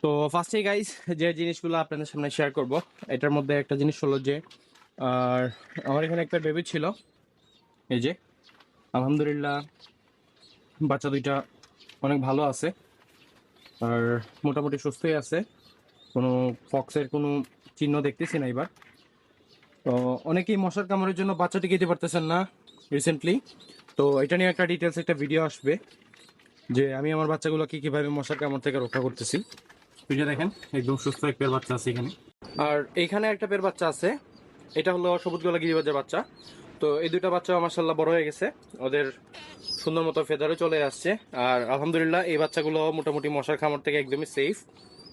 তো ফার্স্টে গাইস যে জিনিসগুলো আপনাদের সামনে শেয়ার করব, এটার মধ্যে একটা জিনিস হলো যে আর আমার এখানে একটা বেবি ছিল। এই যে আলহামদুলিল্লাহ বাচ্চা দুইটা অনেক ভালো আছে আর মোটামুটি সুস্থই আছে, কোনো ফক্সের কোনো চিহ্ন দেখতেছি না এবার। তো অনেকেই মশার কামড়ের জন্য বাচ্চা টিকে দিতে পারতেছেন না রিসেন্টলি। তো এটা নিয়ে একটা ডিটেলস একটা ভিডিও আসবে যে আমি আমার বাচ্চাগুলোকে কীভাবে মশার কামড় থেকে রক্ষা করতেছি। ভিডিও দেখেন, একদম সুস্থ এক পেয়ার বাচ্চা আছে এখানে, আর এইখানে একটা পেয়ার বাচ্চা আছে। এটা হলো সবুজ গলা গিরিবাজের বাচ্চা। তো এই দুইটা বাচ্চা মাশাআল্লাহ বড় হয়ে গেছে, ওদের সুন্দর মতো ফেদারও চলে আসছে। আর আলহামদুলিল্লাহ এই বাচ্চাগুলো মোটামুটি মশার কামড় থেকে একদমই সেফ,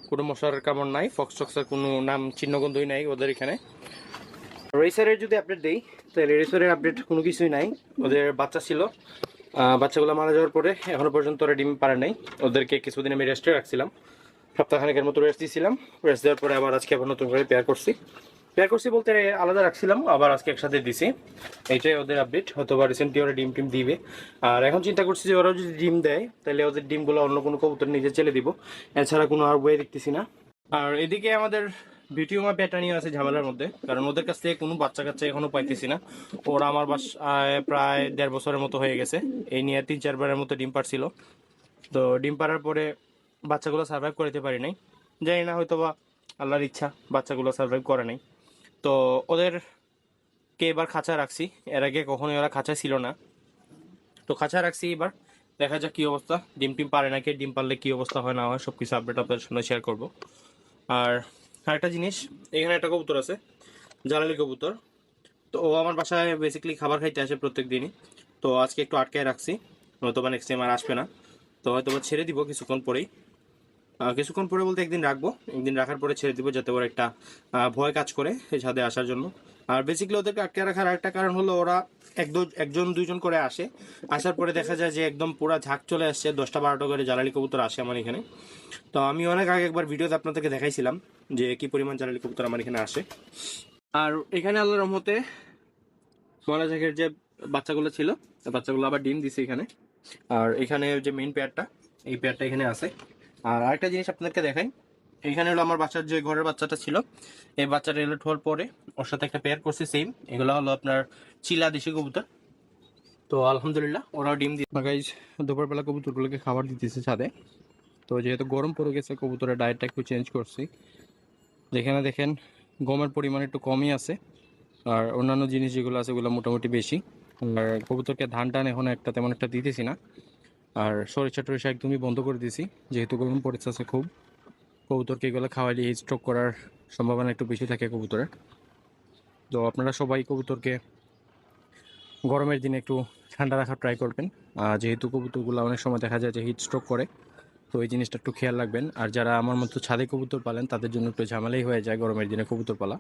কোনো মশার কামড় নাই, ফক্স টক্সের কোনো নাম চিহ্নগন্ধই নাই ওদের এখানে। রেসারের যদি আপডেট দেই তাহলে রেসারের আপডেট কোনো কিছুই নাই। ওদের বাচ্চা ছিল, বাচ্চাগুলো মারা যাওয়ার পরে এখনো পর্যন্ত ওরা ডিম পারে নাই। ওদেরকে কিছুদিন আমি রেস্টে রাখছিলাম, সপ্তাহখানেকের মতো রেস্ট দিয়েছিলাম। রেস্ট দেওয়ার পরে আবার আজকে আবার নতুন করে পেয়ার করছি বলতে আলাদা রাখছিলাম, আবার আজকে একসাথে দিছি। এইটাই ওদের আপডেট। হয়তো বা রিসেন্টলি ওরা ডিম টিম দিবে। আর এখন চিন্তা করছি যে ওরা যদি ডিম দেয় তাহলে ওদের ডিমগুলো অন্য কোনো কবুতর নিজে চেলে দিব, এছাড়া কোনো আর ওয়ে দেখতেছি না। আর এদিকে আমাদের ভিটিওমা প্যাটার্নিও আছে ঝামেলার মধ্যে, কারণ ওদের কাছ থেকে কোনো বাচ্চা কাচ্চা এখনো পাইতেছি না। ওরা আমার বাসায় প্রায় 1.5 বছরের মতো হয়ে গেছে, এই নিয়ে 3-4 বারের মতো ডিম পারছিল। তো ডিম পাড়ার পরে বাচ্চাগুলো সার্ভাইভ করতে পারি নাই, জানি না হয়তো বা আল্লাহর ইচ্ছা বাচ্চাগুলো সার্ভাইভ করে নাই। তো ওদেরকে এবার খাঁচা রাখছি, এর আগে কখনোই ওরা খাঁচা ছিল না। তো খাঁচা রাখছি, এবার দেখা যাক কী অবস্থা, ডিম টিম পারে নাকি, ডিম পারলে কী অবস্থা হয় না হয় সব কিছু আপডেট আপনাদের সামনে শেয়ার করবো। আর আরেকটা জিনিস, এখানে একটা কবুতর আছে, জ্বালালি কবুতর। তো ও আমার বাসায় বেসিক্যালি খাবার খাইতে আসে প্রত্যেক দিনই। তো আজকে একটু আটকায় রাখছি, হয়তো বা নেক্সট টাইম আর আসবে না। তো হয়তো বা ছেড়ে দিব কিছুক্ষণ পরেই। কিছুক্ষণ পরে বলতে একদিন রাখবো, একদিন রাখার পরে ছেড়ে দিব, যাতে ওরা একটা ভয় কাজ করে এই ছাদে আসার জন্য। আর বেসিক্যালি ওদেরকে আটকে রাখার আরেকটা কারণ হলো ওরা একজন দুইজন করে আসে, আসার পরে দেখা যায় যে একদম পুরা ঝাঁক চলে আসছে, 10টা-12টা করে জ্বালালি কবুতর আসে আমার এখানে। তো আমি অনেক আগে একবার ভিডিওতে আপনাদেরকে দেখাইছিলাম যে কি পরিমাণ জ্বালালি কবুতর আমার এখানে আসে। আর এখানে আল্লাহর রহমতে ময়না ঝাঁকের যে বাচ্চাগুলো ছিল, বাচ্চাগুলো আবার ডিম দিছে এখানে। আর এখানে যে মেইন পেয়ারটা, এই পেয়ারটা এখানে আছে। আর আরেকটা জিনিস আপনাদেরকে দেখাই, এইখানে হলো আমার বাচ্চার যে ঘরের বাচ্চাটা ছিল, এই বাচ্চাটা রিলেট হওয়ার পরে ওর সাথে একটা পেয়ার করছি সেম। এগুলো হলো আপনার চিলা দেশি কবুতর। তো আলহামদুলিল্লাহ ওরাও ডিম দিয়ে গাইজ দুপুরবেলা কবুতরগুলোকে খাবার দিতেছে ছাদে। তো যেহেতু গরম পড়ে গেছে, কবুতরের ডায়েটটা একটু চেঞ্জ করছি। যেখানে দেখেন গমের পরিমাণ একটু কমই আছে, আর অন্যান্য জিনিস যেগুলো আছে ওগুলো মোটামুটি বেশি। আর কবুতরকে ধান টান এখন তেমন একটা দিতেছি না। আর সরিষা টরিষা একদমই বন্ধ করে দিয়েছি, যেহেতু গরম পড়েছে খুব। কবুতরকে এগুলো খাওয়ালে হিট স্ট্রোক করার সম্ভাবনা একটু বেশি থাকে কবুতরের। তো আপনারা সবাই কবুতরকে গরমের দিনে একটু ঠান্ডা রাখার ট্রাই করবেন, যেহেতু কবুতরগুলো অনেক সময় দেখা যায় যে হিট স্ট্রোক করে। তো এই জিনিসটা একটু খেয়াল রাখবেন। আর যারা আমার মতো ছাদে কবুতর পালেন তাদের জন্য একটু ঝামেলাই হয়ে যায় গরমের দিনে কবুতর পালা।